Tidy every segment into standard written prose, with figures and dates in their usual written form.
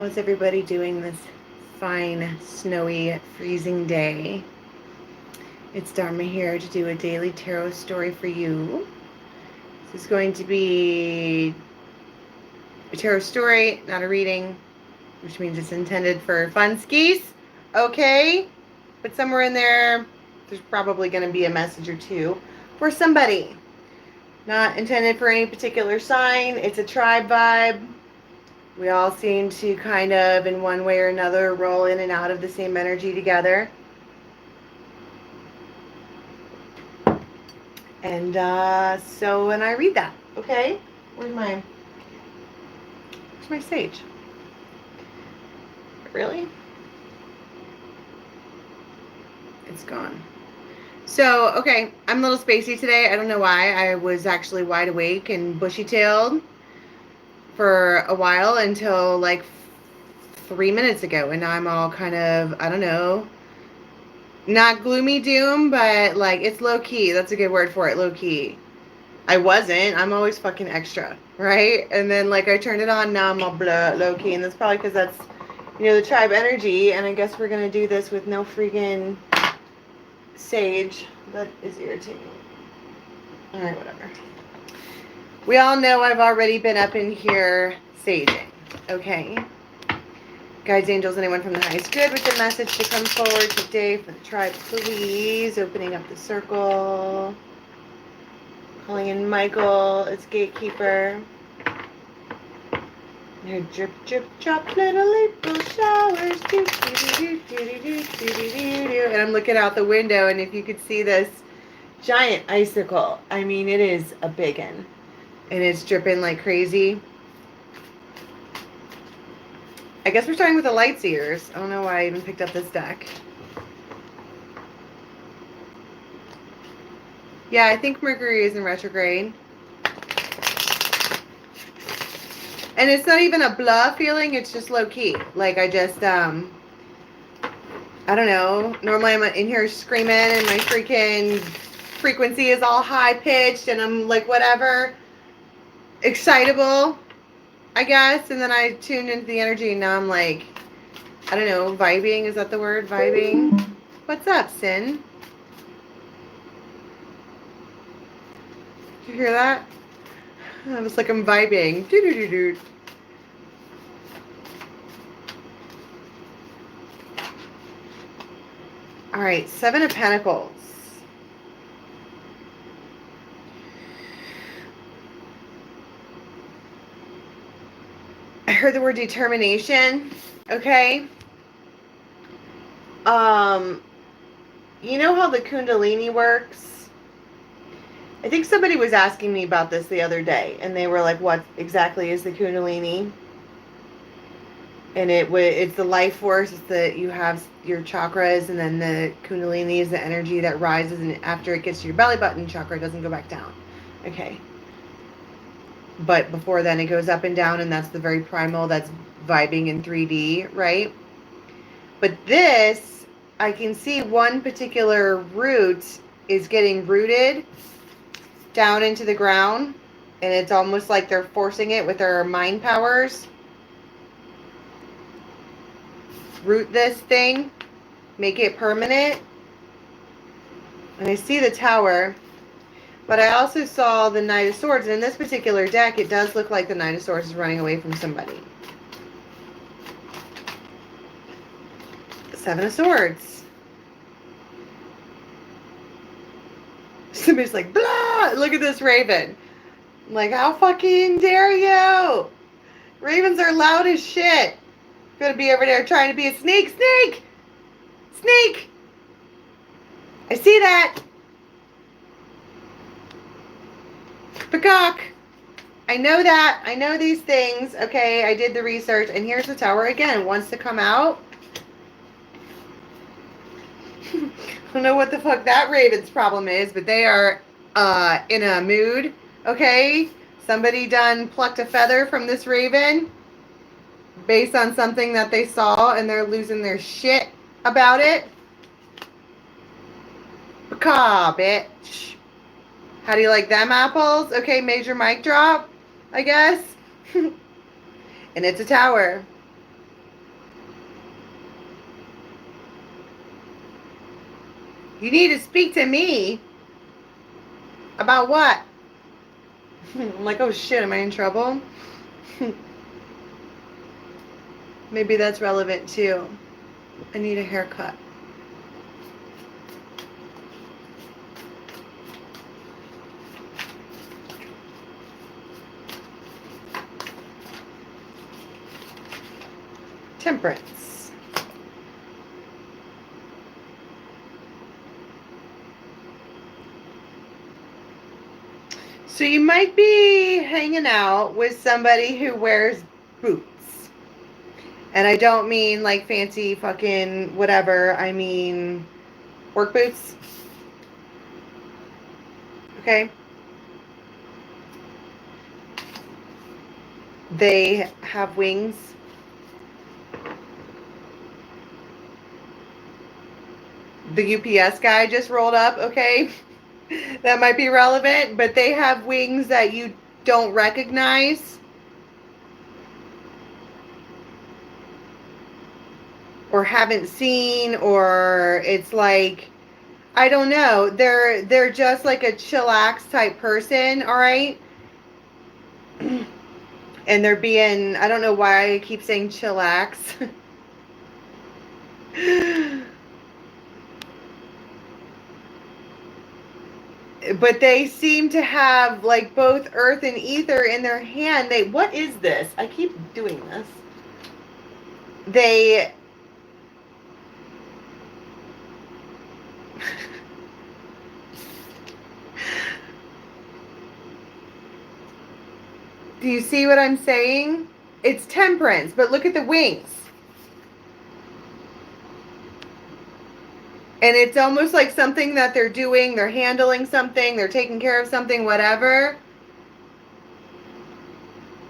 How's everybody doing this fine, snowy, freezing day? It's Dharma here to do a daily tarot story for you. This is going to be a tarot story, not a reading, which means it's intended for fun skis. Okay? But somewhere in there's probably going to be a message or two for somebody. Not intended for any particular sign. It's a tribe vibe. We all seem to kind of, in one way or another, roll in and out of the same energy together. And so when I read that, okay? Where's my sage? Really? It's gone. So, okay, I'm a little spacey today. I don't know why. I was actually wide awake and bushy-tailed for a while until like 3 minutes ago. And now I'm all kind of, I don't know, not gloomy doom, but like it's low key. That's a good word for it, low key. I wasn't. I'm always fucking extra, right? And then like I turned it on, now I'm all blah, low key. And that's probably because that's, the tribe energy. And I guess we're going to do this with no freaking sage. That is irritating. All right, whatever. We all know I've already been up in here saging, okay? Guides, angels, anyone from the highest good with the message to come forward today for the tribe, please. Opening up the circle. Calling in Michael as gatekeeper. Here, drip, drip, drop, little April showers. Do, do, do, do, do, do, do, do, do. And I'm looking out the window, and if you could see this giant icicle, I mean, it is a big one. And it's dripping like crazy. I guess we're starting with the light seers. I don't know why I even picked up this deck. Yeah, I think Mercury is in retrograde. And it's not even a blah feeling. It's just low key. Like I just, I don't know. Normally I'm in here screaming and my freaking frequency is all high pitched and I'm like whatever. Excitable, I guess. And then I tuned into the energy and now I'm like, I don't know, vibing. Is that the word? Vibing? What's up, Sin? Did you hear that? I was like, I'm vibing. Doo-doo-doo-doo. All right, Seven of Pentacles. I heard the word determination. Okay. You know how the Kundalini works? I think somebody was asking me about this the other day, and they were like, what exactly is the Kundalini? And it's the life force. It's that you have your chakras, and then the Kundalini is the energy that rises, and after it gets to your belly button chakra, it doesn't go back down. Okay. But before then, it goes up and down, and that's the very primal, that's vibing in 3D, right? But this, I can see one particular root is getting rooted down into the ground, and it's almost like they're forcing it with their mind powers. Root this thing, make it permanent. And I see the Tower, but I also saw the Knight of Swords, and in this particular deck, it does look like the Knight of Swords is running away from somebody. Seven of Swords. Somebody's like, blah! Look at this raven. I'm like, how fucking dare you? Ravens are loud as shit. Gonna be over there trying to be a snake. Snake! Snake! I see that. Peacock. I know that. I know these things. Okay, I did the research. And here's the Tower again. Wants to come out. I don't know what the fuck that raven's problem is, but they are in a mood. Okay? Somebody done plucked a feather from this raven based on something that they saw, and they're losing their shit about it. Peacock, bitch. How do you like them apples? Okay, major mic drop, I guess. And it's a Tower. You need to speak to me. About what? I'm like, oh shit, am I in trouble? Maybe that's relevant too. I need a haircut. Temperance. So you might be hanging out with somebody who wears boots. And I don't mean like fancy fucking whatever. I mean work boots. Okay? They have wings. The UPS guy just rolled up, okay? That might be relevant, but they have wings that you don't recognize. Or haven't seen, or it's like, I don't know. They're just like a chillax type person, all right? And they're being, I don't know why I keep saying chillax. But they seem to have like both earth and ether in their hand. What is this? I keep doing this. They Do you see what I'm saying? It's temperance, but look at the wings. And it's almost like something that they're doing, they're handling something, they're taking care of something, whatever.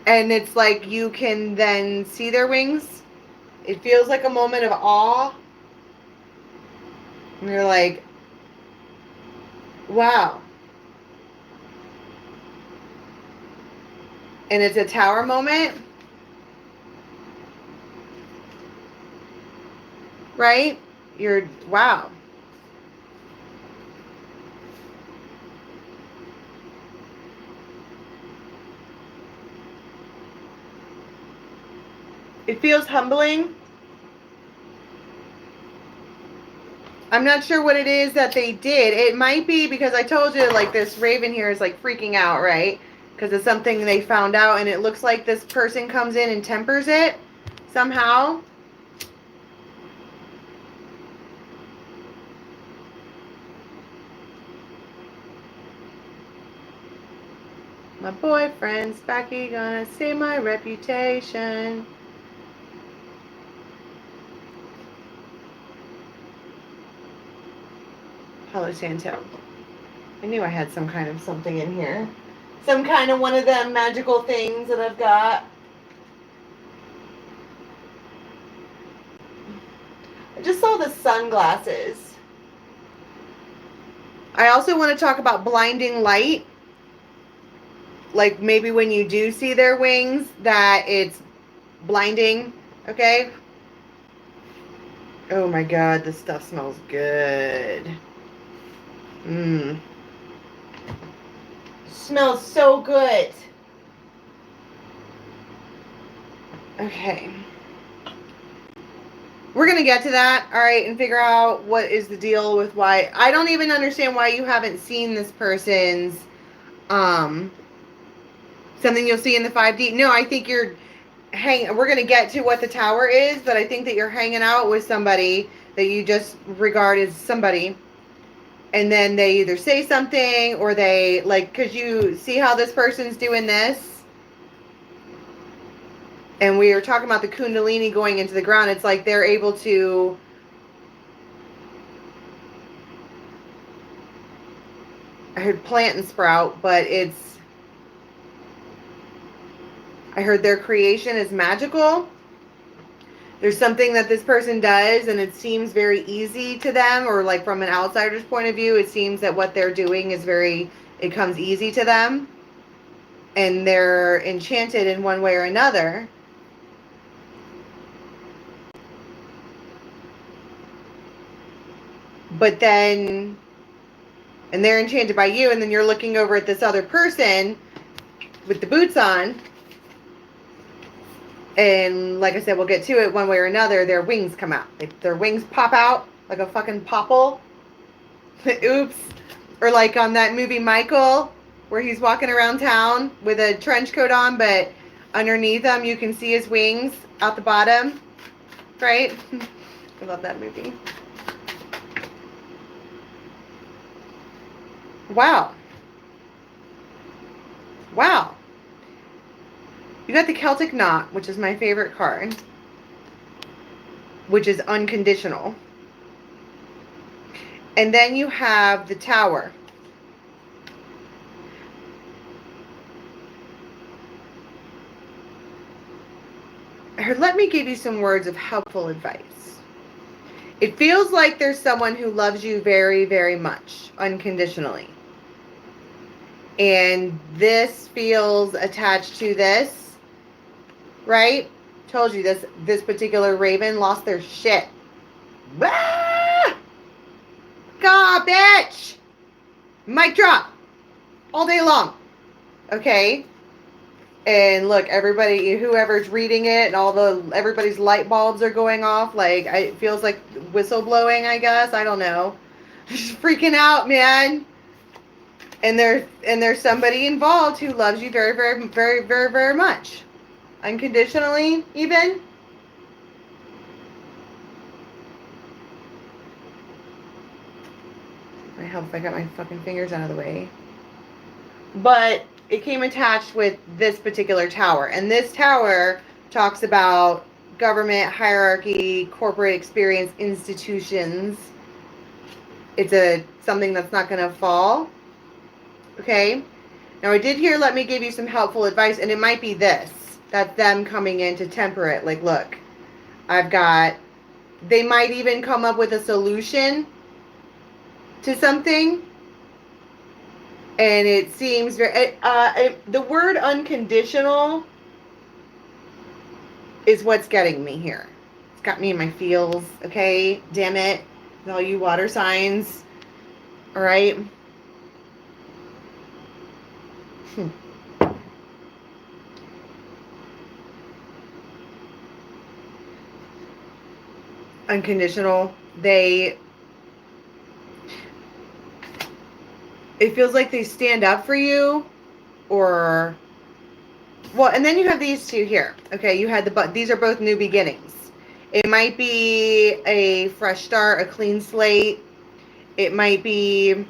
And it's like you can then see their wings. It feels like a moment of awe. And you're like, wow. And it's a tower moment. Right? You're, wow. It feels humbling. I'm not sure what it is that they did. It might be because I told you, like, this raven here is, like, freaking out, right? Because it's something they found out, and it looks like this person comes in and tempers it somehow. My boyfriend's back, he gonna save my reputation. Palo Santo. I knew I had some kind of something in here. Some kind of one of them magical things that I've got. I just saw the sunglasses. I also want to talk about blinding light. Like maybe when you do see their wings, that it's blinding. Okay? Oh my god, this stuff smells good. Mmm. Smells so good. Okay. We're going to get to that, all right, and figure out what is the deal with why. I don't even understand why you haven't seen this person's, something you'll see in the 5D. No, I think we're going to get to what the tower is, but I think that you're hanging out with somebody that you just regard as somebody. And then they either say something or they, like, because you see how this person's doing this. And we were talking about the Kundalini going into the ground. It's like they're able to I heard plant and sprout, but I heard their creation is magical. There's something that this person does and it seems very easy to them, or like from an outsider's point of view, it seems that what they're doing is it comes easy to them. And they're enchanted in one way or another. but then, and they're enchanted by you, and then you're looking over at this other person with the boots on, and like I said, we'll get to it one way or another, their wings come out. Their wings pop out like a fucking popple. Oops. Or like on that movie Michael, where he's walking around town with a trench coat on, but underneath him you can see his wings out the bottom. Right? I love that movie. Wow. Wow. You got the Celtic Knot, which is my favorite card, which is unconditional. And then you have the Tower. Let me give you some words of helpful advice. It feels like there's someone who loves you very, very much, unconditionally. And this feels attached to this, right? Told you this particular raven lost their shit. Ah! God, bitch! Mic drop. All day long. Okay? And look, everybody, whoever's reading it, and everybody's light bulbs are going off. Like, it feels like whistleblowing, I guess. I don't know. Just freaking out, man. And there's somebody involved who loves you very, very, very, very, very much. Unconditionally, even. I hope I got my fucking fingers out of the way. But it came attached with this particular tower. And this tower talks about government, hierarchy, corporate experience, institutions. It's something that's not going to fall. Okay? Now I did hear, let me give you some helpful advice. And it might be this. That's them coming in to temper it. Like, look, they might even come up with a solution to something. And it seems very, the word unconditional is what's getting me here. It's got me in my feels, okay? Damn it. All you water signs. All right? Unconditional. It feels like they stand up for you, or, well, and then you have these two here. Okay, you had these are both new beginnings. It might be a fresh start, a clean slate. It might be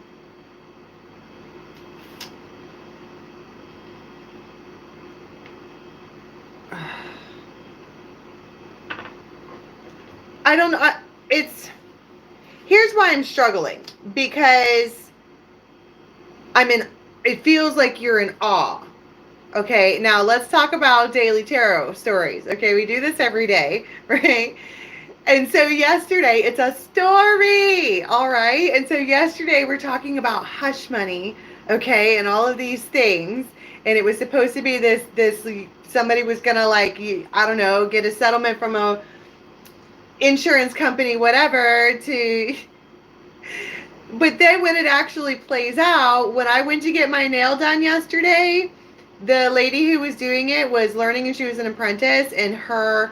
I don't know. Here's why I'm struggling, because it feels like you're in awe. Okay, now let's talk about daily tarot stories. Okay, we do this every day, right? And so yesterday, it's a story, all right? And so yesterday, we're talking about hush money, okay, and all of these things. And it was supposed to be this somebody was gonna, like, I don't know, get a settlement from a insurance company, whatever, but then when it actually plays out, when I went to get my nail done yesterday, the lady who was doing it was learning, and she was an apprentice, and her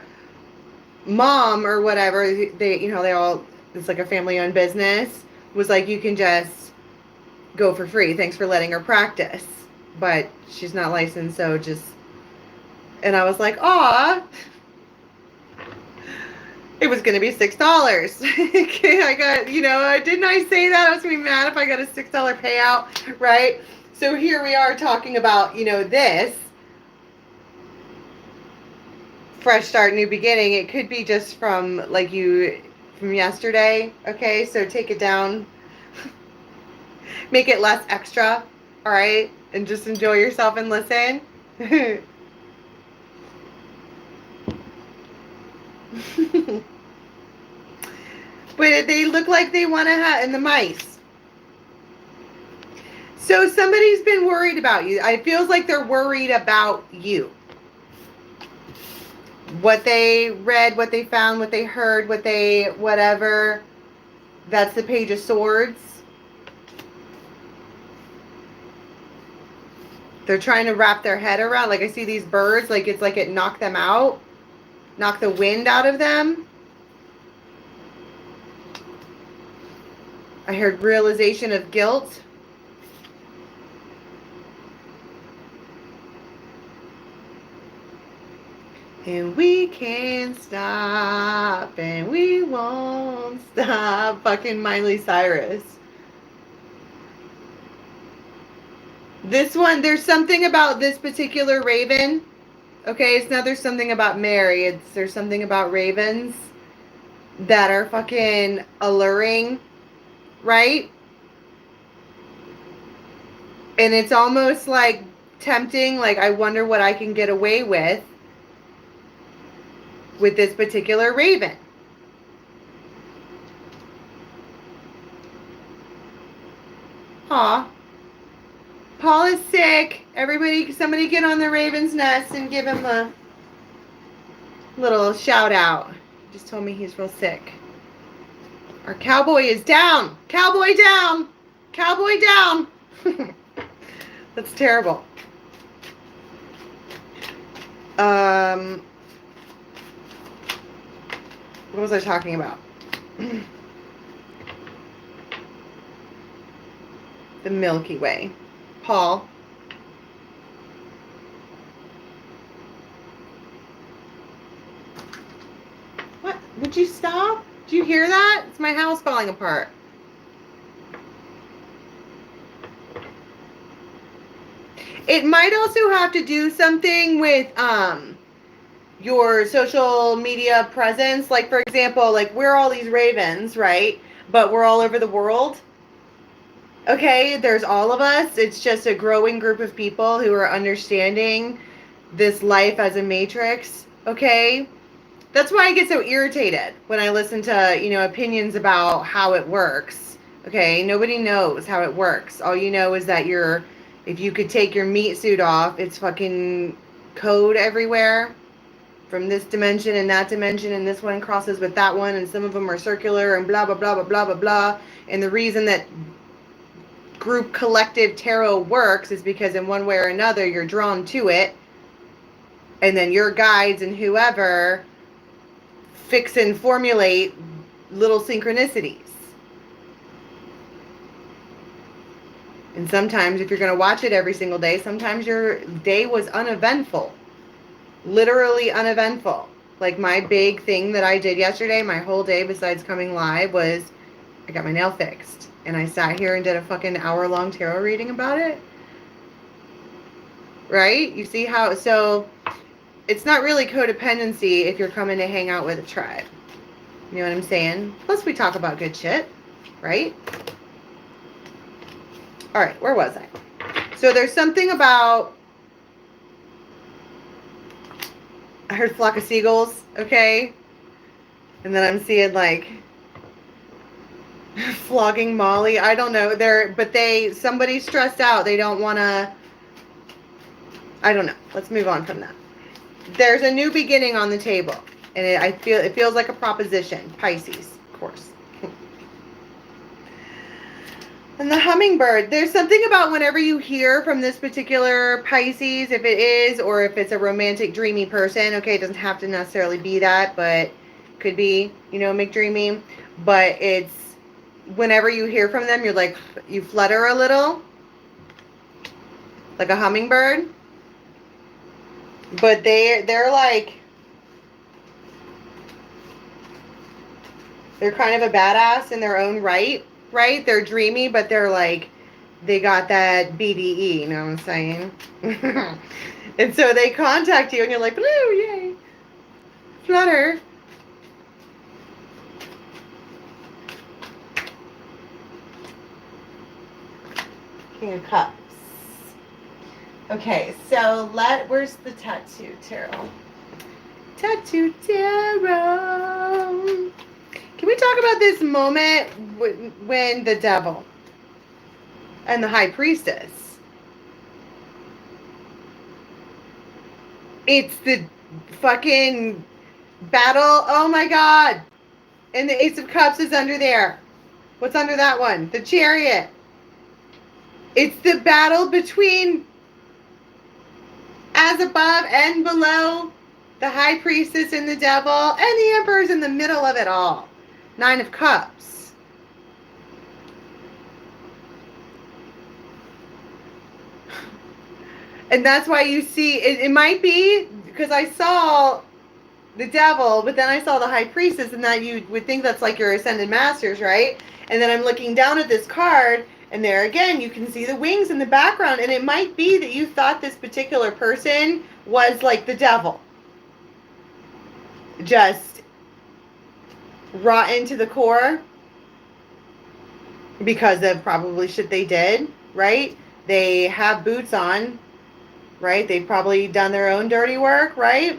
mom or whatever, it's like a family-owned business, was like, you can just go for free. Thanks for letting her practice. But she's not licensed, so and I was like, aw. It was going to be $6. I got, didn't I say that? I was going to be mad if I got a $6 payout, right? So here we are talking about, this fresh start, new beginning. It could be just from yesterday. Okay, so take it down, make it less extra, all right, and just enjoy yourself and listen. But they look like they want to have, and the mice. So somebody's been worried about you. It feels like they're worried about you. What they read, what they found, what they heard, whatever. That's the Page of Swords. They're trying to wrap their head around. Like I see these birds, like it's like it knocked them out. Knocked the wind out of them. I heard realization of guilt. And we can't stop, and we won't stop. Fucking Miley Cyrus. This one, there's something about this particular raven. Okay, it's not there's something about Mary. There's something about ravens that are fucking alluring, right? And it's almost like tempting, like I wonder what I can get away with this particular raven. Aw. Paul is sick. Somebody get on the raven's nest and give him a little shout out. He just told me he's real sick. Our cowboy is down. Cowboy down. Cowboy down. That's terrible. What was I talking about? The Milky Way. Paul. What? Would you stop? Do you hear that? It's my house falling apart. It might also have to do something with your social media presence. Like, for example, like we're all these ravens, right? But we're all over the world. Okay, there's all of us. It's just a growing group of people who are understanding this life as a matrix. Okay? That's why I get so irritated when I listen to, opinions about how it works. Okay? Nobody knows how it works. All you know is that if you could take your meat suit off, it's fucking code everywhere from this dimension and that dimension, and this one crosses with that one, and some of them are circular and blah, blah, blah, blah, blah, blah, blah. And the reason that group collective tarot works is because in one way or another you're drawn to it, and then your guides and whoever fix and formulate little synchronicities. And sometimes if you're going to watch it every single day, sometimes your day was uneventful, literally uneventful. Like my big thing that I did yesterday, my whole day besides coming live, was I got my nail fixed. And I sat here and did a fucking hour-long tarot reading about it. Right? You see how... So, it's not really codependency if you're coming to hang out with a tribe. You know what I'm saying? Plus, we talk about good shit. Right? Alright, where was I? So, there's something about... I heard flock of seagulls, okay? And then I'm seeing, like... flogging Molly. I don't know. Somebody's stressed out. They don't want to. I don't know. Let's move on from that. There's a new beginning on the table, and it feels like a proposition. Pisces, of course. And the hummingbird. There's something about whenever you hear from this particular Pisces, if it is, or if it's a romantic, dreamy person. Okay, it doesn't have to necessarily be that, but could be, McDreamy. But it's whenever you hear from them, you're like, you flutter a little, like a hummingbird. But they're like, they're kind of a badass in their own right? They're dreamy, but they're like, they got that BDE, you know what I'm saying? And so they contact you and you're like, blue, yay, flutter. King of Cups. Okay, so where's the tattoo tarot? Tattoo tarot. Can we talk about this moment when the devil and the high priestess? It's the fucking battle. Oh my God. And the Ace of Cups is under there. What's under that one? The Chariot. It's the battle between as above and below, the High Priestess and the Devil, and the Emperor's in the middle of it all. 9 of Cups. And that's why you see, it might be, because I saw the Devil, but then I saw the High Priestess, and that you would think that's like your Ascended Masters, right? And then I'm looking down at this card, and there again, you can see the wings in the background, and it might be that you thought this particular person was like the Devil. Just rotten to the core because of probably shit they did, right? They have boots on, right? They've probably done their own dirty work, right?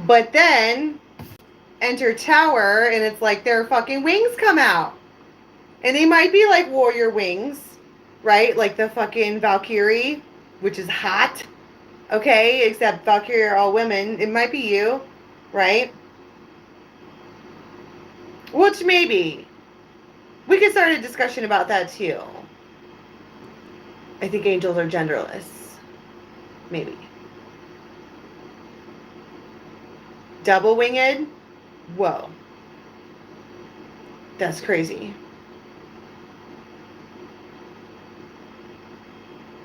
But then enter Tower, and it's like their fucking wings come out. And they might be like warrior wings, right? Like the fucking Valkyrie, which is hot. Okay, except Valkyrie are all women. It might be you, right? Which maybe. We could start a discussion about that too. I think angels are genderless. Maybe. Double winged? Whoa. That's crazy.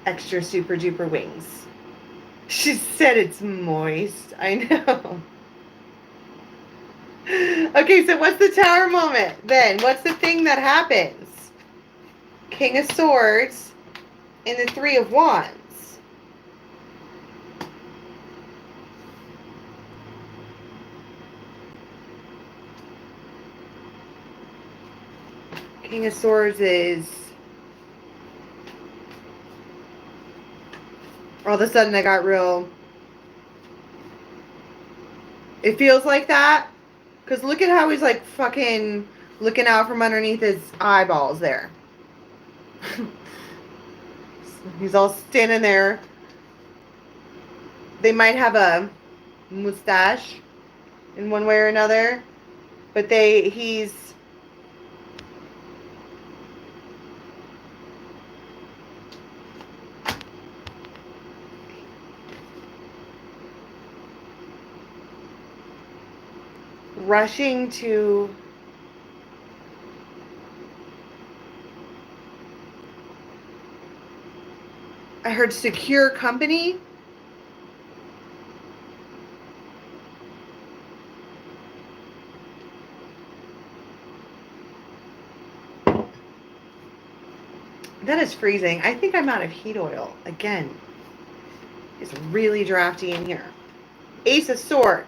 Extra super duper wings. She said it's moist. I know. Okay, so what's the Tower moment then? What's the thing that happens? King of Swords and the 3 of Wands. King of Swords is... All of a sudden I got real... It feels like that. Because look at how he's like fucking looking out from underneath his eyeballs there. He's all standing there. They might have a mustache in one way or another. But he's... rushing to I heard secure company. That is freezing. I think I'm out of heat oil again. It's really drafty in here. Ace of Swords.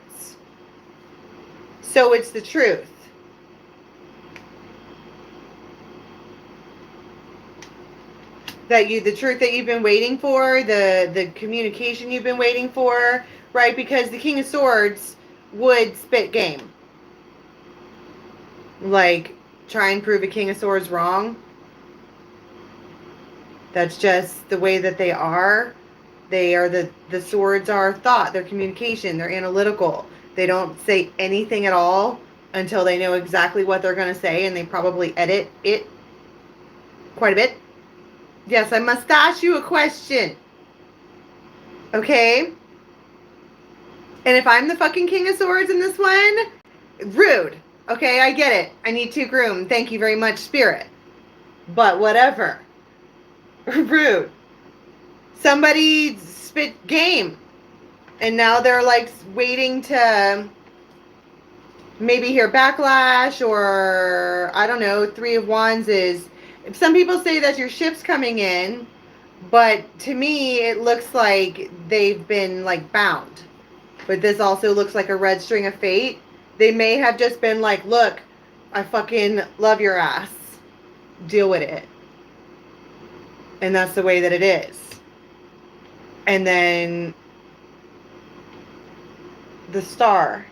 So it's the truth. The truth that you've been waiting for, the communication you've been waiting for, right? Because the King of Swords would spit game. Like, try and prove a King of Swords wrong. That's just the way that they are. They are the swords are thought, they're communication, they're analytical. They don't say anything at all until they know exactly what they're going to say, and they probably edit it quite a bit. Yes, I must ask you a question. Okay? And if I'm the fucking King of Swords in this one, rude. Okay, I get it. I need to groom. Thank you very much, Spirit. But whatever. Rude. Somebody spit game. And now they're like waiting to maybe hear backlash, or I don't know. 3 of Wands is... Some people say that your ship's coming in, but to me it looks like they've been like bound. But this also looks like a red string of fate. They may have just been like, look, I fucking love your ass. Deal with it. And that's the way that it is. And then the Star.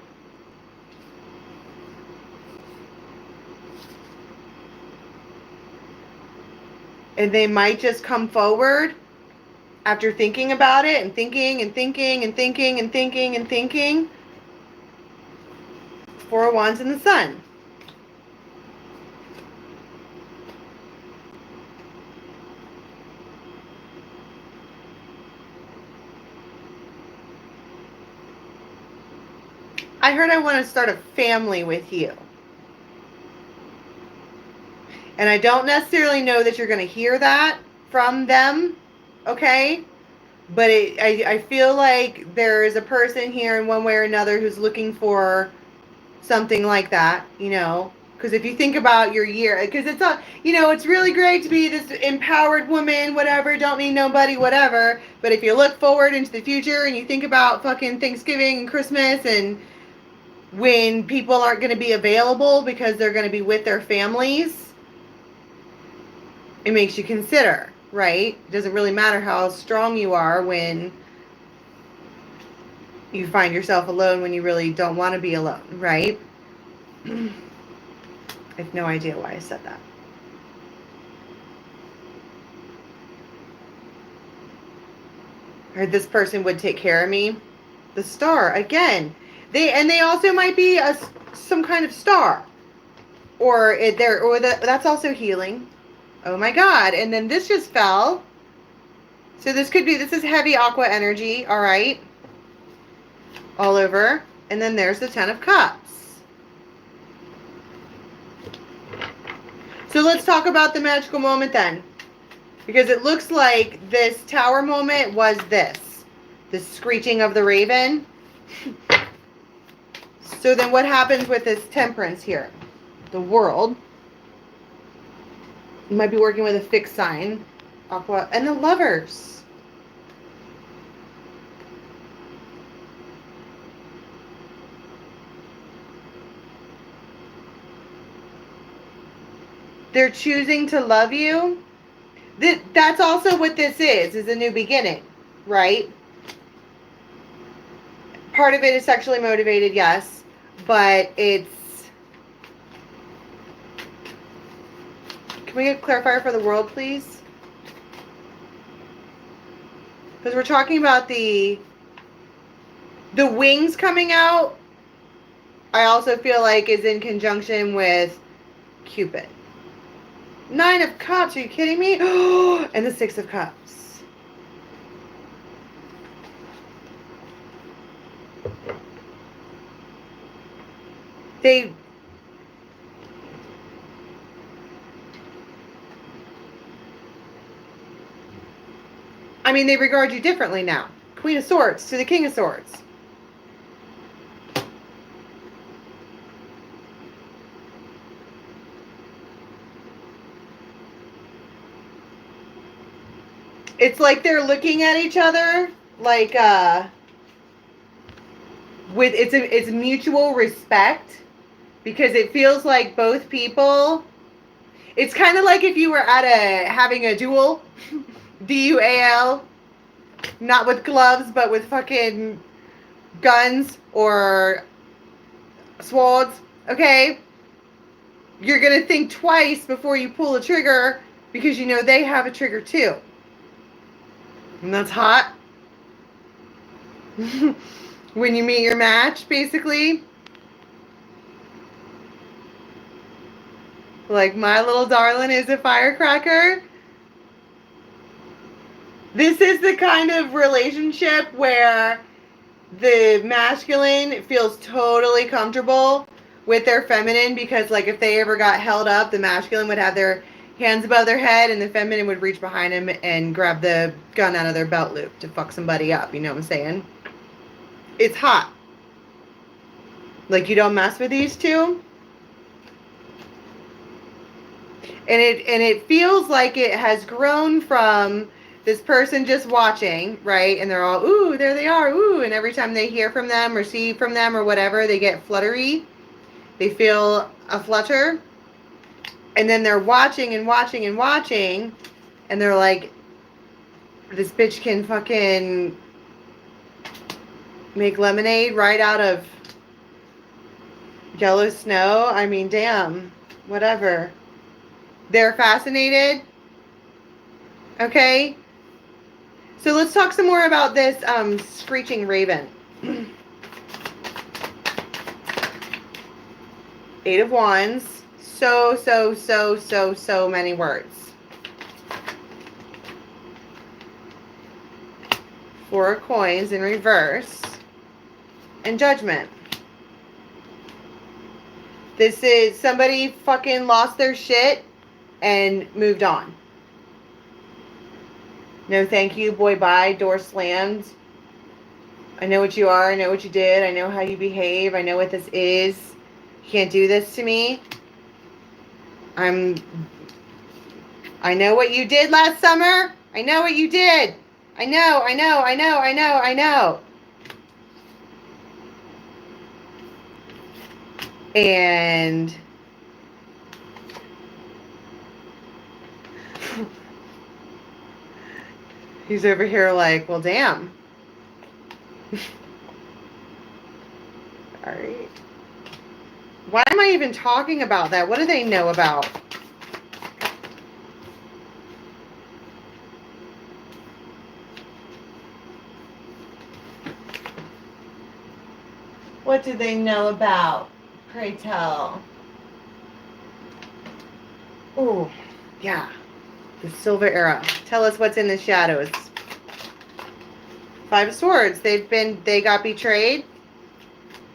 And they might just come forward after thinking about it and thinking and thinking and thinking and thinking and thinking. 4 of Wands in the Sun. I heard I want to start a family with you. And I don't necessarily know that you're going to hear that from them, okay? But I feel like there is a person here in one way or another who's looking for something like that, you know? Because if you think about your year, because it's a, you know, it's really great to be this empowered woman, whatever, don't need nobody, whatever. But if you look forward into the future and you think about fucking Thanksgiving and Christmas and when people aren't going to be available because they're going to be with their families, it makes you consider, right? It doesn't really matter how strong you are when you find yourself alone when you really don't want to be alone, right? I have no idea why I said that. I heard this person would take care of me. The star, again. They also might be some kind of star. That's also healing. Oh my god. And then this just fell. So this is heavy aqua energy, all right? All over. And then there's the 10 of Cups. So let's talk about the magical moment then. Because it looks like this tower moment was this. The screeching of the raven. So then what happens with this Temperance here? The World. You might be working with a fixed sign. Aqua. And the Lovers. They're choosing to love you. That's also what this is a new beginning, right? Part of it is sexually motivated, yes, but it's... Can we get a clarifier for the World, please? Because we're talking about the wings coming out, I also feel like is in conjunction with Cupid. 9 of Cups, are you kidding me? And the 6 of Cups. They regard you differently now. Queen of Swords to the King of Swords. It's like they're looking at each other like with it's mutual respect, because it feels like both people, it's kind of like if you were at having a duel, dual, not with gloves but with fucking guns or swords, okay? You're going to think twice before you pull a trigger because you know they have a trigger too. And that's hot. When you meet your match, basically. Like, my little darling is a firecracker. This is the kind of relationship where the masculine feels totally comfortable with their feminine, because, like, if they ever got held up, the masculine would have their hands above their head and the feminine would reach behind him and grab the gun out of their belt loop to fuck somebody up, you know what I'm saying? It's hot. Like, you don't mess with these two. And it feels like it has grown from this person just watching, right? And they're all, ooh, there they are, ooh. And every time they hear from them or see from them or whatever, they get fluttery. They feel a flutter. And then they're watching and watching and watching. And they're like, this bitch can fucking make lemonade right out of yellow snow. I mean, damn. Whatever. They're fascinated. Okay? So let's talk some more about this screeching raven. 8 of Wands. So many words. 4 of Coins in reverse. And Judgment. This is somebody fucking lost their shit and moved on. No thank you, boy, bye, door slammed. I know what you are, I know what you did, I know how you behave, I know what this is. You can't do this to me. I know what you did last summer. I know what you did. I know. And he's over here like, well, damn. All right. Why am I even talking about that? What do they know about? What do they know about? Pray tell. Oh, yeah. The Silver Era. Tell us what's in the shadows. Five of Swords. They got betrayed.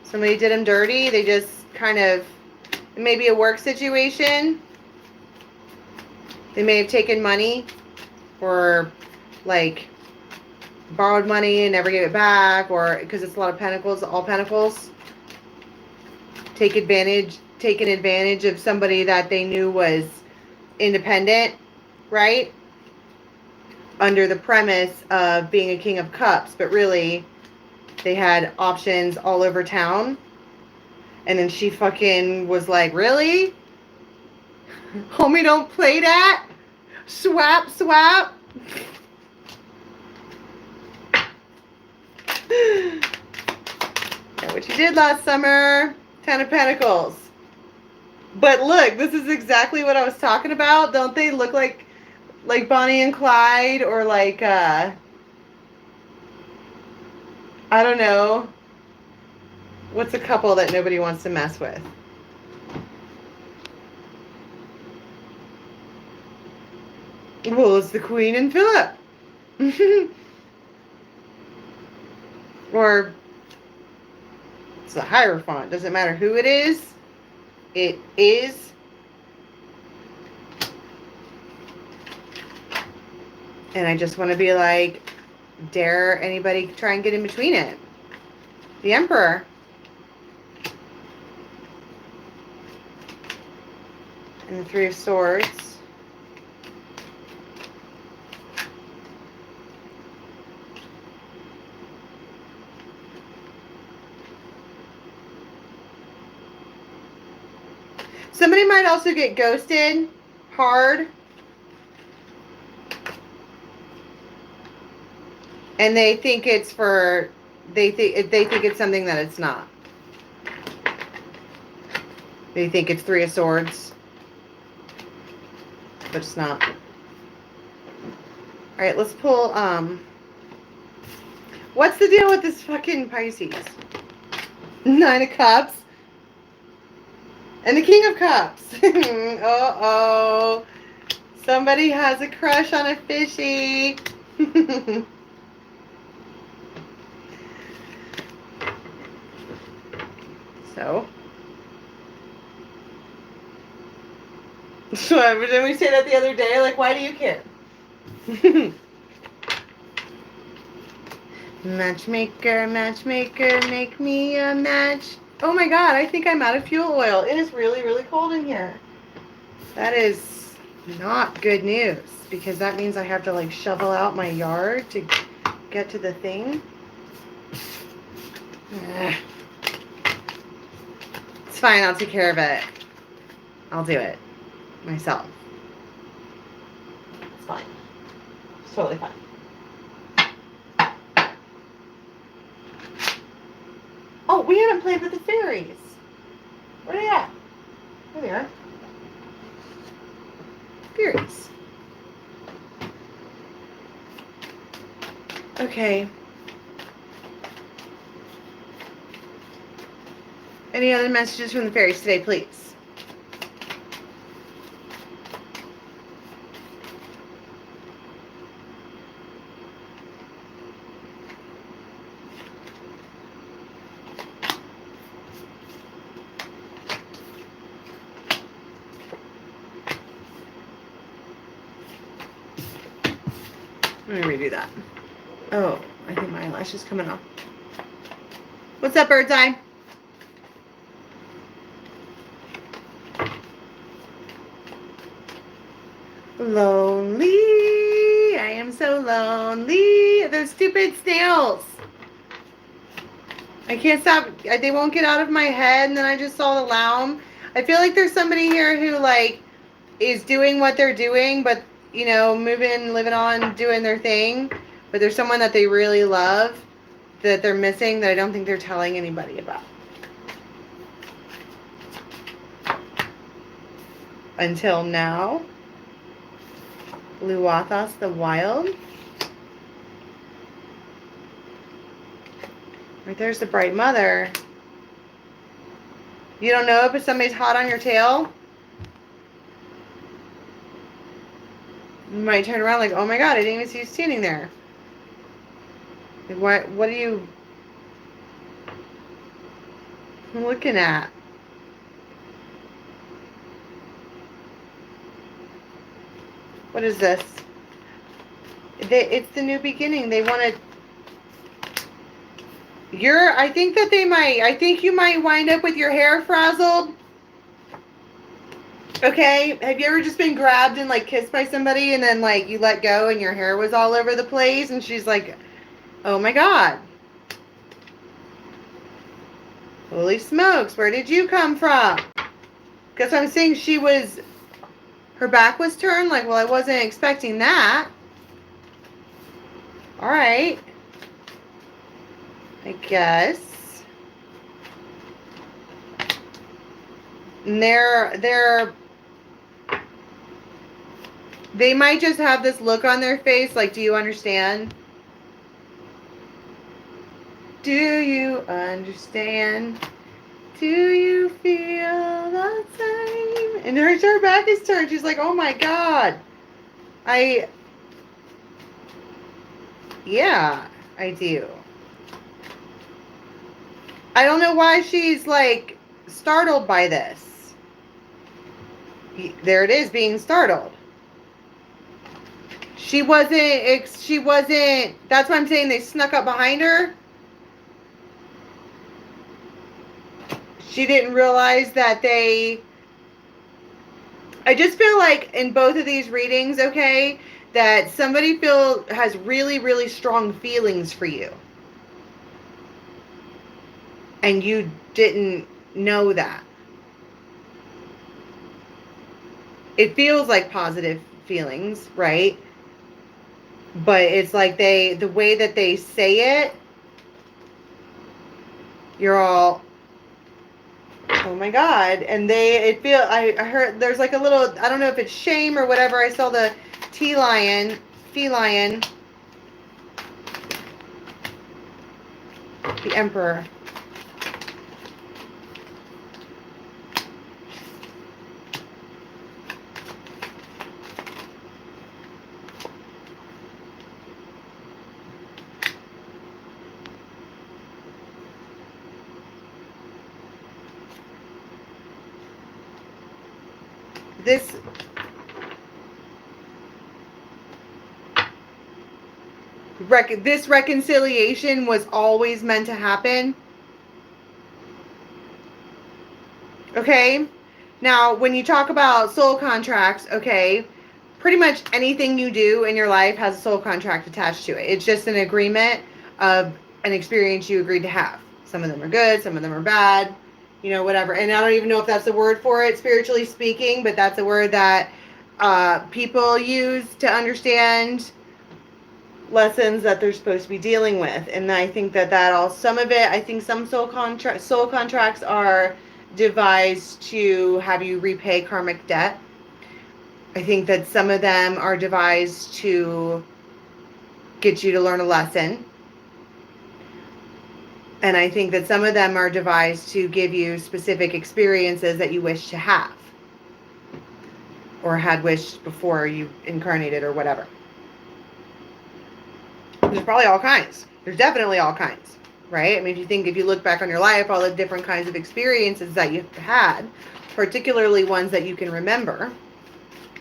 Somebody did them dirty. They just kind of, maybe a work situation. They may have taken money or like borrowed money and never gave it back, or because it's a lot of pentacles, all pentacles. Taken advantage of somebody that they knew was independent, right? Under the premise of being a King of Cups, but really they had options all over town. And then she fucking was like, really? Homie, don't play that. Swap. Know what you did last summer. 10 of Pentacles. But look, this is exactly what I was talking about. Don't they look like Bonnie and Clyde, or like I don't know. What's a couple that nobody wants to mess with? Well, it's the Queen and Philip. Or it's the Hierophant. Doesn't matter who it is. It is. And I just want to be like, dare anybody try and get in between it? The Emperor. And the Three of Swords. Somebody might also get ghosted hard. And they think it's for, they think it's something that it's not. They think it's Three of Swords. But it's not. Alright, let's pull, what's the deal with this fucking Pisces? Nine of Cups. And the King of Cups. Uh-oh. Somebody has a crush on a fishy. So. Didn't we say that the other day? Like, why do you care? Matchmaker, make me a match. Oh my god, I think I'm out of fuel oil. It is really, really cold in here. That is not good news, because that means I have to like shovel out my yard to get to the thing. It's fine, I'll take care of it. I'll do it myself. It's fine. It's totally fine. Oh, we haven't played with the fairies. Where are they at? There they are. Fairies. Okay. Any other messages from the fairies today, please? Let me redo that. Oh, I think my eyelash is coming off. What's up, bird's eye? Lonely. I am so lonely. Those stupid snails. I can't stop. They won't get out of my head, and then I just saw the lounge. I feel like there's somebody here who, like, is doing what they're doing, but, you know, moving, living on, doing their thing. But there's someone that they really love that they're missing that I don't think they're telling anybody about. Until now. Luathos the Wild. Right there's the Bright Mother. You don't know if somebody's hot on your tail? You might turn around like, oh my god, I didn't even see you standing there. Like, what are you looking at? What is this? It's the new beginning. They want to... I think you might wind up with your hair frazzled. Okay? Have you ever just been grabbed and, like, kissed by somebody and then, like, you let go and your hair was all over the place and she's like, oh my god. Holy smokes, where did you come from? Because I'm saying her back was turned. Like, well, I wasn't expecting that. All right. I guess. And they might just have this look on their face. Like, do you understand? Do you understand? Do you feel the same? And her back is turned. She's like, oh my god. Yeah, I do. I don't know why she's, like, startled by this. There it is, being startled. She wasn't, that's why I'm saying they snuck up behind her. She didn't realize that I just feel like in both of these readings, okay, that somebody has really, really strong feelings for you. And you didn't know that. It feels like positive feelings, right? But it's like the way that they say it, you're all, oh my god. And I heard there's like a little, I don't know if it's shame or whatever. I saw the feline, the Emperor. This reconciliation was always meant to happen. Okay? Now, when you talk about soul contracts, okay, pretty much anything you do in your life has a soul contract attached to it. It's just an agreement of an experience you agreed to have. Some of them are good, some of them are bad, you know, whatever. And I don't even know if that's the word for it, spiritually speaking, but that's a word that people use to understand lessons that they're supposed to be dealing with. And I think some of it, I think some soul contracts are devised to have you repay karmic debt. I think that some of them are devised to get you to learn a lesson. And I think that some of them are devised to give you specific experiences that you wish to have. Or had wished before you incarnated or whatever. There's probably all kinds. There's definitely all kinds, right? I mean, if you look back on your life, all the different kinds of experiences that you've had, particularly ones that you can remember,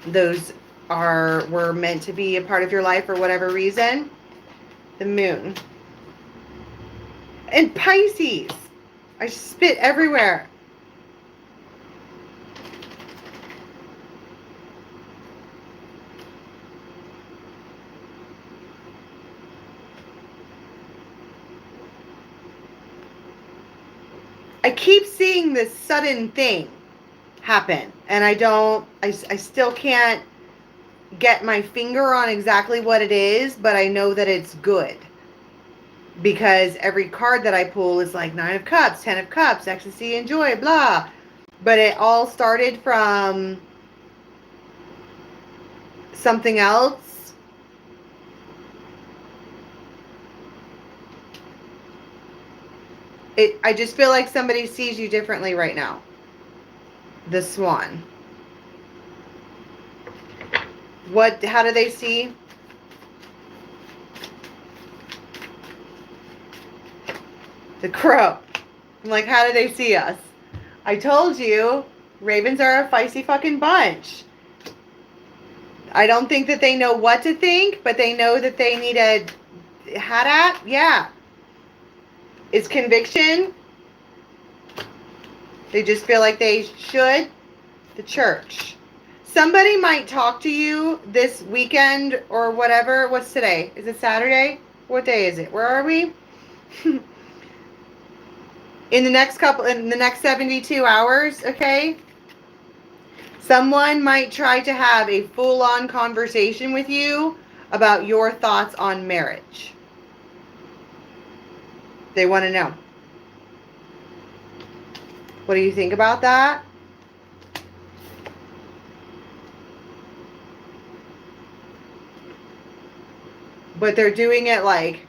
those were meant to be a part of your life for whatever reason. The moon. And Pisces. I spit everywhere. I keep seeing this sudden thing happen, and I still can't get my finger on exactly what it is, but I know that it's good. Because every card that I pull is like 9 of Cups, 10 of Cups, ecstasy and joy, blah. But it all started from something else. I just feel like somebody sees you differently right now. The Swan. How do they see? The Crow. I'm like, how do they see us? I told you, ravens are a feisty fucking bunch. I don't think that they know what to think, but they know that they need a hat at. Yeah. It's conviction. They just feel like they should. The Church. Somebody might talk to you this weekend or whatever. What's today? Is it Saturday? What day is it? Where are we? in the next 72 hours, okay? Someone might try to have a full-on conversation with you about your thoughts on marriage. They want to know. What do you think about that? But they're doing it like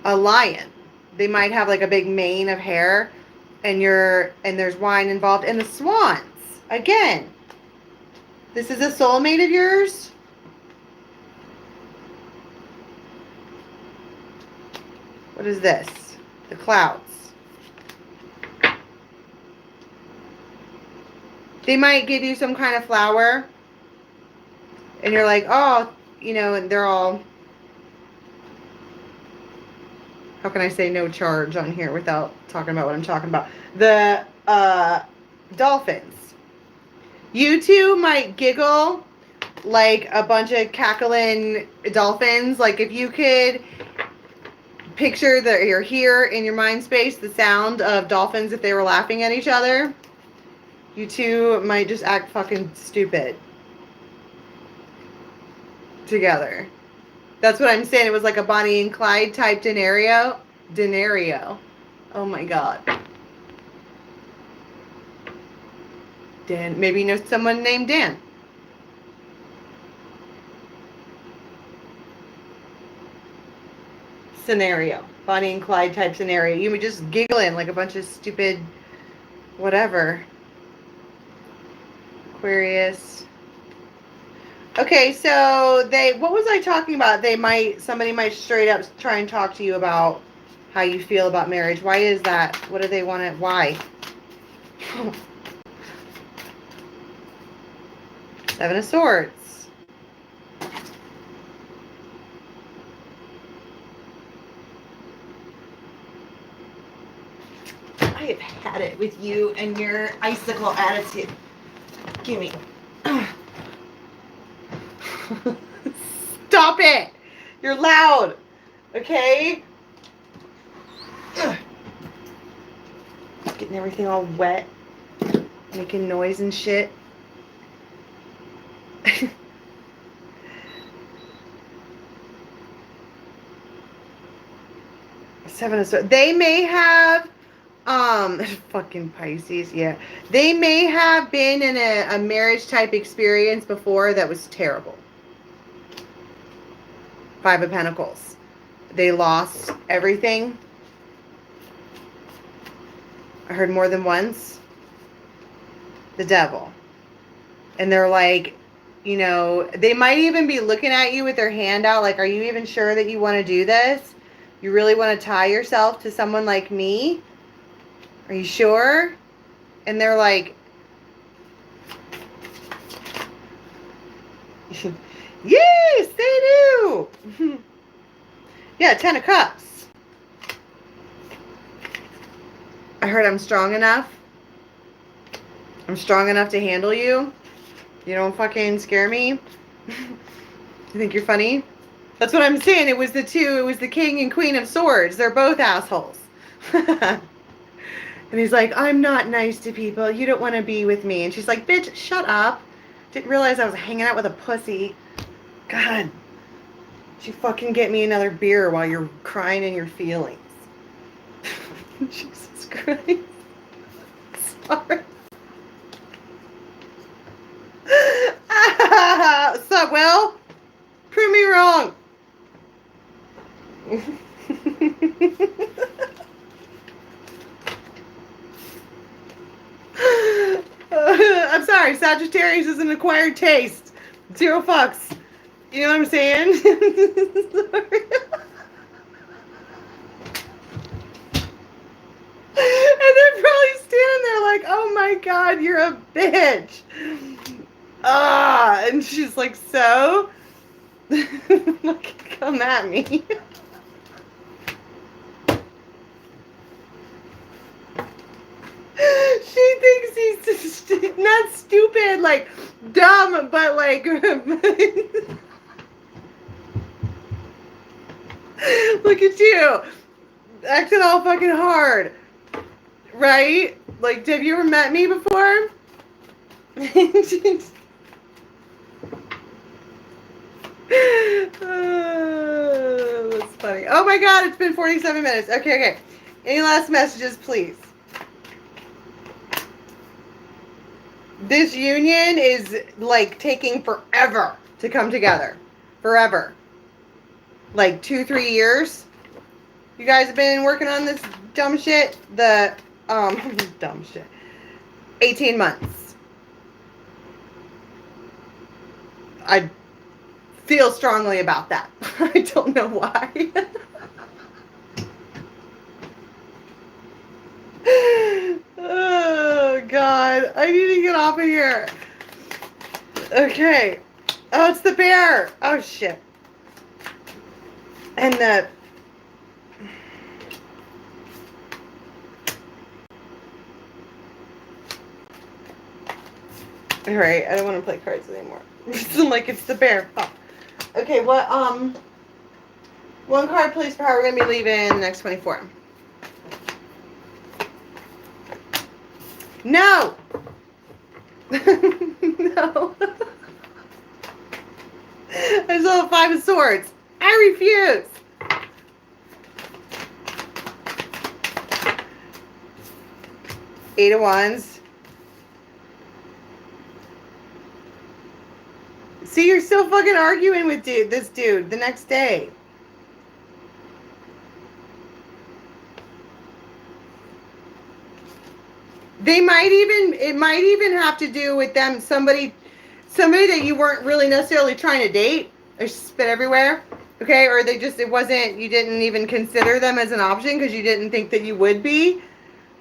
a lion. They might have like a big mane of hair, and there's wine involved. And the swans, again, this is a soulmate of yours. What is this? The clouds. They might give you some kind of flower, and you're like, oh, and they're all, how can I say no charge on here without talking about what I'm talking about? The dolphins. You two might giggle like a bunch of cackling dolphins. Like if you could picture that you're here in your mind space, the sound of dolphins if they were laughing at each other. You two might just act fucking stupid together. That's what I'm saying. It was like a Bonnie and Clyde type scenario. Oh my God. Dan. Maybe you know someone named Dan. Scenario. Bonnie and Clyde type scenario. You would just giggling like a bunch of stupid whatever. Aquarius. Okay, so what was I talking about? Somebody might straight up try and talk to you about how you feel about marriage. Why is that? What do they want to, why? Seven of Swords. I have had it with you and your icicle attitude. Gimme. Stop it! You're loud. Okay? Getting everything all wet. Making noise and shit. Seven of Swords. They may have fucking Pisces, yeah. They may have been in a marriage type experience before that was terrible. Five of Pentacles. They lost everything. I heard more than once. The Devil. And they're like, they might even be looking at you with their hand out like, are you even sure that you want to do this? You really want to tie yourself to someone like me? Are you sure? And they're like, Yes, they do. Yeah, 10 of Cups. I heard I'm strong enough. I'm strong enough to handle you. You don't fucking scare me. You think you're funny? That's what I'm saying. It was the two. It was the King and Queen of Swords. They're both assholes. And he's like, I'm not nice to people. You don't want to be with me. And she's like, bitch, shut up. Didn't realize I was hanging out with a pussy. God. You fucking get me another beer while you're crying in your feelings. Jesus Christ. Sorry. What's up, Will? Prove me wrong. I'm sorry, Sagittarius is an acquired taste. 0 fucks. You know what I'm saying? Sorry. And they're probably standing there like, oh my God, you're a bitch. And she's like, so? Come at me. She thinks he's not stupid, like dumb, but like look at you, acting all fucking hard, right? Like, have you ever met me before? That's funny. Oh my God, it's been 47 minutes. Okay. Any last messages, please? This union is like taking forever to come together. Forever. Like 2-3 years. You guys have been working on this dumb shit. Dumb shit. 18 months. I feel strongly about that. I don't know why. Oh, God. I need to get off of here. Okay. Oh, it's the bear. Oh, shit. And the... Alright, I don't want to play cards anymore. I'm like, it's the bear. Oh. Okay, what, one card, please, for how we're going to be leaving the next 24. No! No. I still have 5 of Swords. I refuse. Eight of Wands. See, you're still fucking arguing with this dude the next day. It might even have to do with them, somebody that you weren't really necessarily trying to date. There's spit everywhere. Okay, or you didn't even consider them as an option because you didn't think that you would be.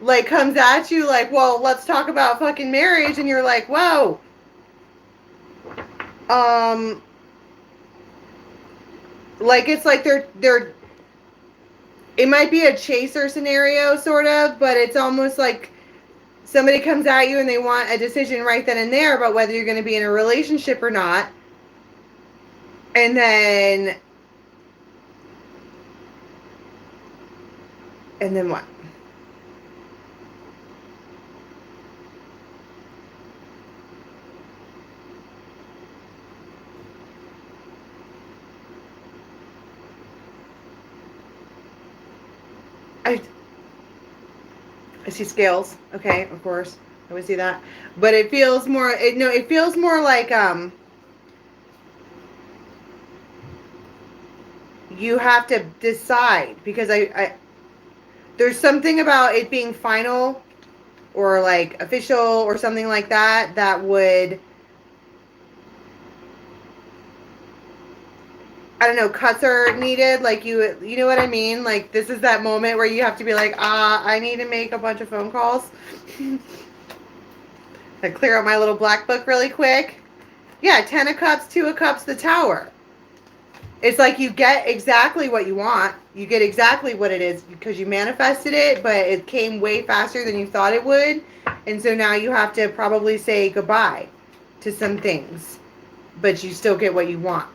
Like, comes at you like, well, let's talk about fucking marriage, and you're like, whoa. Like, it's like they're it might be a chaser scenario, sort of, but it's almost like somebody comes at you and they want a decision right then and there about whether you're going to be in a relationship or not. And then what? I see scales. Okay, of course. I would see that. But it feels more, it feels more like, you have to decide, because there's something about it being final or like official or something like that would, I don't know, cuts are needed. Like, you know what I mean? Like, this is that moment where you have to be like, I need to make a bunch of phone calls. I clear out my little black book really quick. Yeah, 10 of Cups, 2 of Cups, the Tower. It's like you get exactly what you want. You get exactly what it is because you manifested it, but it came way faster than you thought it would. And so now you have to probably say goodbye to some things, but you still get what you want.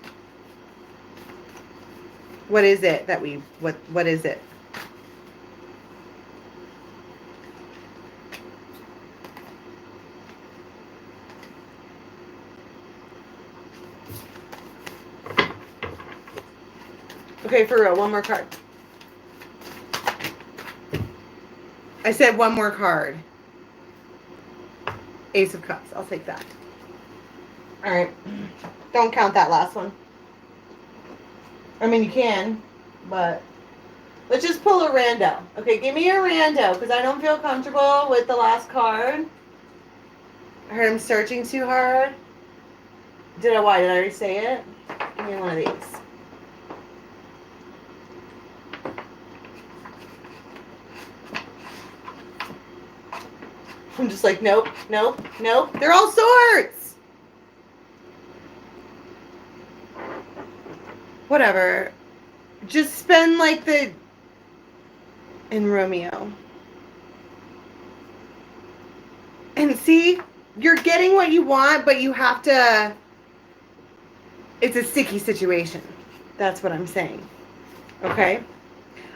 What is it that what is it? Okay, for real, one more card. I said one more card. Ace of Cups. I'll take that. All right. Don't count that last one. I mean, you can, but let's just pull a rando. Okay, give me a rando because I don't feel comfortable with the last card. I heard him searching too hard. Why? Did I already say it? Give me one of these. I'm just like, nope, nope, nope. They're all swords. Whatever. Just spend like in Romeo. And see, you're getting what you want, but you have to, it's a sticky situation. That's what I'm saying. Okay?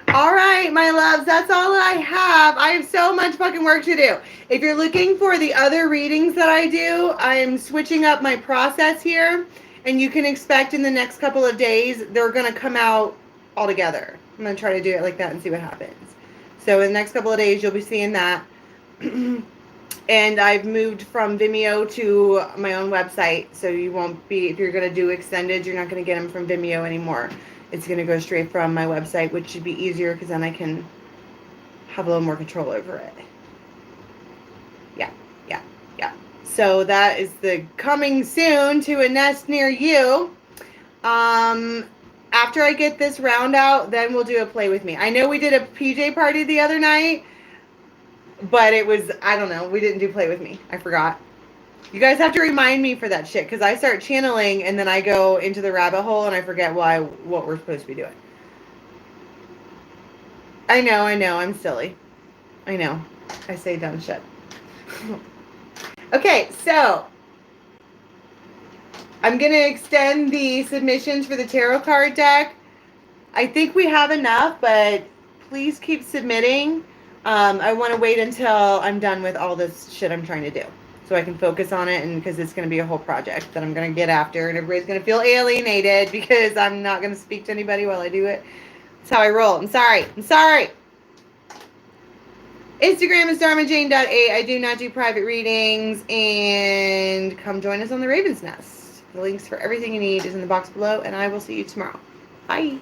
All right, my loves, that's all I have. I have so much fucking work to do. If you're looking for the other readings that I do, I'm switching up my process here, and you can expect in the next couple of days, they're going to come out all together. I'm going to try to do it like that and see what happens. So in the next couple of days, you'll be seeing that. And I've moved from Vimeo to my own website, so you won't be, if you're going to do extended, you're not going to get them from Vimeo anymore. It's going to go straight from my website, which should be easier because then I can have a little more control over it. Yeah. So that is the coming soon to a nest near you. After I get this round out, then we'll do a play with me. I know we did a PJ party the other night, but it was, I don't know, we didn't do play with me. I forgot. You guys have to remind me for that shit because I start channeling and then I go into the rabbit hole and I forget what we're supposed to be doing. I know, I'm silly. I know. I say dumb shit. Okay, so I'm going to extend the submissions for the tarot card deck. I think we have enough, but please keep submitting. I want to wait until I'm done with all this shit I'm trying to do so I can focus on it, and because it's going to be a whole project that I'm going to get after, and everybody's going to feel alienated because I'm not going to speak to anybody while I do it. That's how I roll. I'm sorry. Instagram is dharmajane.8. I do not do private readings. And come join us on the Raven's Nest. The links for everything you need is in the box below. And I will see you tomorrow. Bye.